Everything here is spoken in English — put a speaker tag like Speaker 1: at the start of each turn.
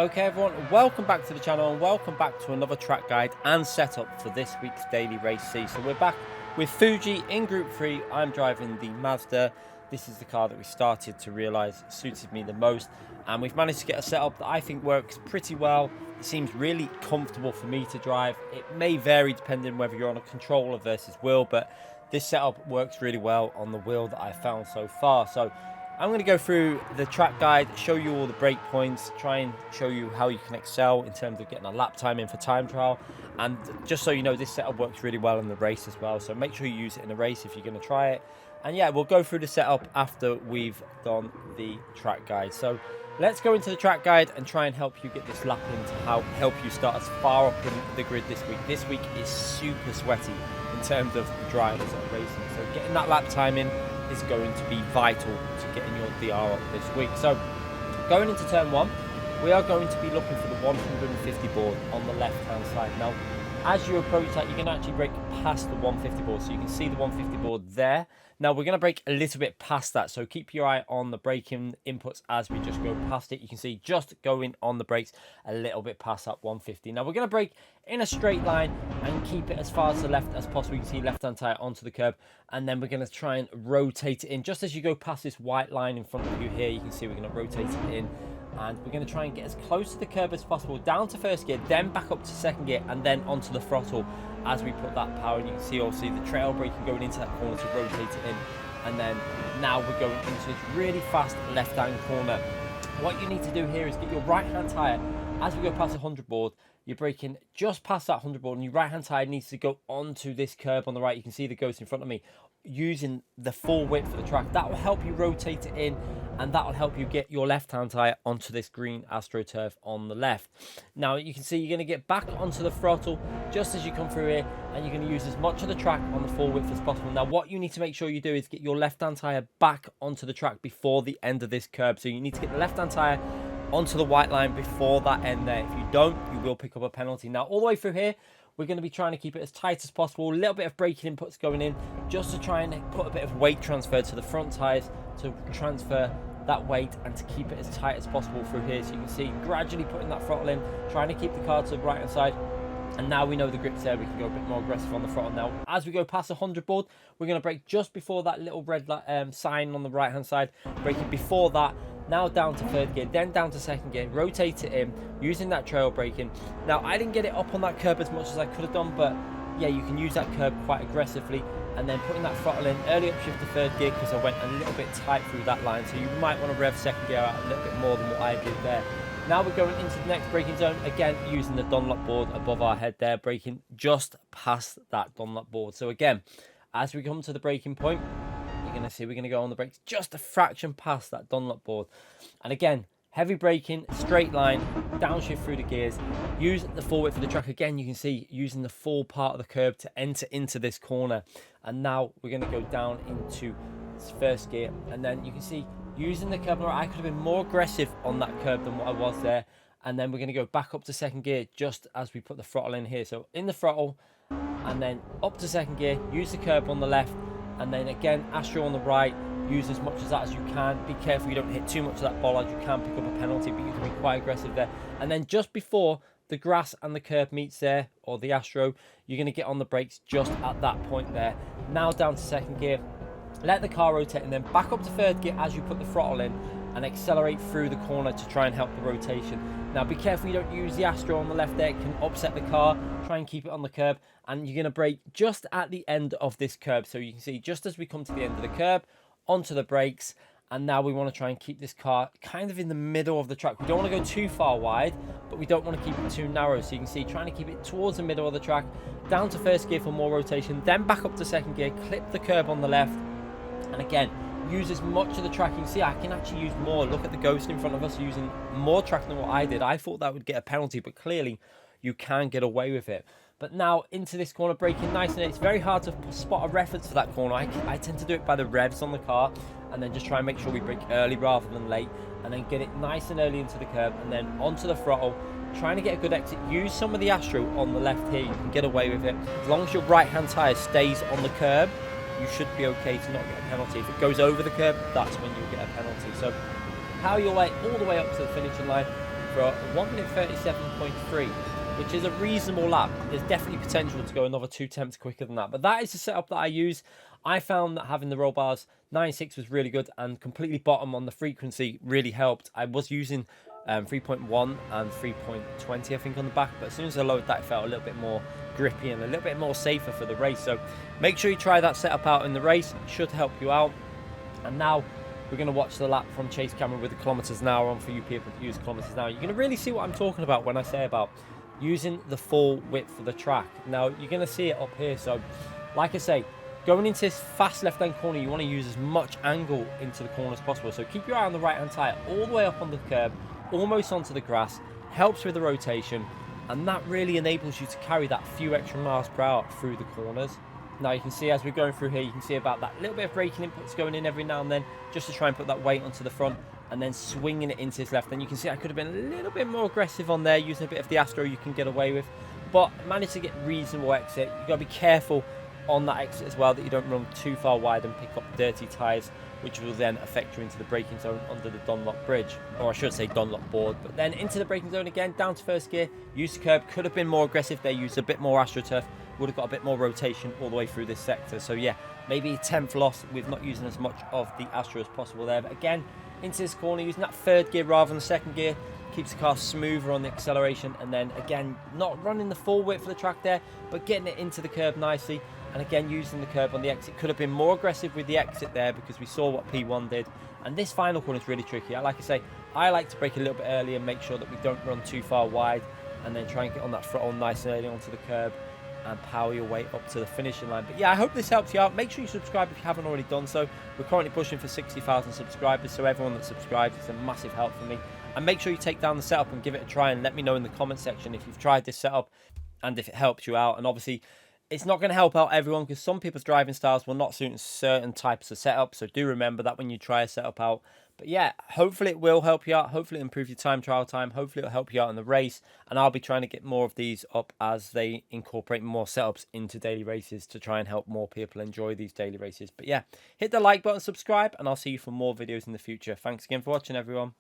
Speaker 1: Okay everyone, welcome back to the channel and welcome back to another track guide and setup for this week's daily race C. So we're back with Fuji in Group 3. I'm driving the Mazda. This is the car that we started to realise suited me the most, and we've managed to get a setup that I think works pretty well. It seems really comfortable for me to drive. It may vary depending whether you're on a controller versus wheel, but this setup works really well on the wheel that I've found so far. So I'm going to go through the track guide, show you all the break points, try and show you how you can excel in terms of getting a lap time in for time trial. And just so you know, this setup works really well in the race as well. So make sure you use it in the race if you're going to try it. And yeah, we'll go through the setup after we've done the track guide. So let's go into the track guide and try and help you get this lap in to help you start as far up in the grid this week. This week is super sweaty in terms of drivers that are racing. So getting that lap time in is going to be vital to getting your DR up this week. So going into turn 1, we are going to be looking for the 150 board on the left hand side. Now as you approach that, you can actually brake past the 150 board, so you can see the 150 board there. Now we're going to brake a little bit past that, so keep your eye on the braking inputs as we just go past it. You can see just going on the brakes a little bit past that 150. Now we're going to brake in a straight line and keep it as far to the left as possible. You can see left hand tire onto the curb, and then we're going to try and rotate it in just as you go past this white line in front of you here. You can see we're going to rotate it in, and we're going to try and get as close to the curb as possible, down to first gear, then back up to second gear, and then onto the throttle as we put that power. And you can see obviously the trail braking going into that corner to rotate it in, and then now we're going into this really fast left hand corner. What you need to do here is get your right hand tire as we go past the 100 board. You're braking just past that 100 board, and your right hand tire needs to go onto this curb on the right. You can see the ghost in front of me, using the full width of the track. That will help you rotate it in, and that will help you get your left hand tire onto this green AstroTurf on the left. Now you can see you're going to get back onto the throttle just as you come through here, and you're going to use as much of the track on the full width as possible. Now what you need to make sure you do is get your left hand tire back onto the track before the end of this curb. So you need to get the left hand tire onto the white line before that end there. If you don't, you will pick up a penalty. Now all the way through here, we're going to be trying to keep it as tight as possible. A little bit of braking inputs going in just to try and put a bit of weight transfer to the front tires, to transfer that weight and to keep it as tight as possible through here. So you can see gradually putting that throttle in, trying to keep the car to the right hand side. And now we know the grip's there, we can go a bit more aggressive on the throttle. Now as we go past the 100 board, we're going to brake just before that little red sign on the right hand side, braking before that. Now down to third gear, then down to second gear, rotate it in, using that trail braking. Now I didn't get it up on that curb as much as I could have done, but yeah, you can use that curb quite aggressively, and then putting that throttle in, early upshift to third gear because I went a little bit tight through that line, so you might want to rev second gear out a little bit more than what I did there. Now we're going into the next braking zone, again using the Dunlop board above our head there, braking just past that Dunlop board. So again, as we come to the braking point, you're going to see we're going to go on the brakes just a fraction past that Dunlop board. And again, heavy braking, straight line, downshift through the gears, use the full width of the track. Again, you can see using the full part of the curb to enter into this corner. And now we're going to go down into first gear, and then you can see using the curb. I could have been more aggressive on that curb than what I was there. And then we're going to go back up to second gear just as we put the throttle in here. So in the throttle, and then up to second gear, use the curb on the left, and then again Astro on the right. Use as much of that as you can. Be careful you don't hit too much of that bollard. You can pick up a penalty, but you can be quite aggressive there. And then just before the grass and the curb meets there, or the Astro, you're going to get on the brakes just at that point there. Now down to second gear, let the car rotate, and then back up to third gear as you put the throttle in, and accelerate through the corner to try and help the rotation. Now be careful you don't use the Astro on the left there, it can upset the car. Try and keep it on the curb, and you're going to brake just at the end of this curb. So you can see just as we come to the end of the curb, onto the brakes, and now we want to try and keep this car kind of in the middle of the track. We don't want to go too far wide, but we don't want to keep it too narrow. So you can see trying to keep it towards the middle of the track, down to first gear for more rotation, then back up to second gear, clip the curb on the left, and again use as much of the track. You can see I can actually use more. Look at the ghost in front of us using more track than what I did. I thought that would get a penalty, but clearly you can get away with it. But now into this corner, braking nice, and it's very hard to spot a reference for that corner. I tend to do it by the revs on the car, and then just try and make sure we brake early rather than late, and then get it nice and early into the curb, and then onto the throttle, trying to get a good exit. Use some of the Astro on the left here, you can get away with it. As long as your right hand tyre stays on the curb, you should be okay to not get a penalty. If it goes over the curb, that's when you'll get a penalty. So power your way all the way up to the finishing line. for a 1 minute 37.3, which is a reasonable lap. There's definitely potential to go another 2 tenths quicker than that, but that is the setup that I use. I found that having the roll bars 9.6 was really good, and completely bottom on the frequency really helped. I was using 3.1 and 3.20 I think on the back, but as soon as I loaded that, it felt a little bit more grippy and a little bit more safer for the race. So make sure you try that setup out in the race. It should help you out. And now we're going to watch the lap from chase camera with the kilometers an hour on for you people that use kilometers an hour. You're going to really see what I'm talking about when I say about using the full width of the track. Now you're going to see it up here. So like I say, going into this fast left-hand corner, you want to use as much angle into the corner as possible. So keep your eye on the right-hand tyre, all the way up on the curb, almost onto the grass. Helps with the rotation, and that really enables you to carry that few extra miles per hour through the corners. Now you can see as we're going through here, you can see about that little bit of braking inputs going in every now and then, just to try and put that weight onto the front, and then swinging it into his left. And you can see I could have been a little bit more aggressive on there, using a bit of the Astro you can get away with, but managed to get reasonable exit. You've got to be careful on that exit as well, that you don't run too far wide and pick up dirty tyres, which will then affect you into the braking zone under the Dunlop bridge, or I should say Dunlop board. But then into the braking zone again, down to first gear, use the curb. Could have been more aggressive there, used a bit more AstroTurf, would have got a bit more rotation all the way through this sector. So yeah, maybe a 10th loss with not using as much of the Astro as possible there. But again, into this corner, using that third gear rather than the second gear, keeps the car smoother on the acceleration. And then again, not running the full width of the track there, but getting it into the curb nicely. And again, using the curb on the exit. Could have been more aggressive with the exit there, because we saw what P1 did. And this final corner is really tricky. Like I say, I like to brake a little bit early and make sure that we don't run too far wide, and then try and get on that throttle nice and early onto the curb and power your way up to the finishing line. But yeah, I hope this helps you out. Make sure you subscribe if you haven't already done so. We're currently pushing for 60,000 subscribers, so everyone that subscribes is a massive help for me. And make sure you take down the setup and give it a try, and let me know in the comment section if you've tried this setup and if it helps you out. And obviously, it's not going to help out everyone, because some people's driving styles will not suit certain types of setup. So do remember that when you try a setup out. But yeah, hopefully it will help you out. Hopefully it'll improve your trial time. Hopefully it'll help you out in the race. And I'll be trying to get more of these up as they incorporate more setups into daily races, to try and help more people enjoy these daily races. But yeah, hit the like button, subscribe, and I'll see you for more videos in the future. Thanks again for watching, everyone.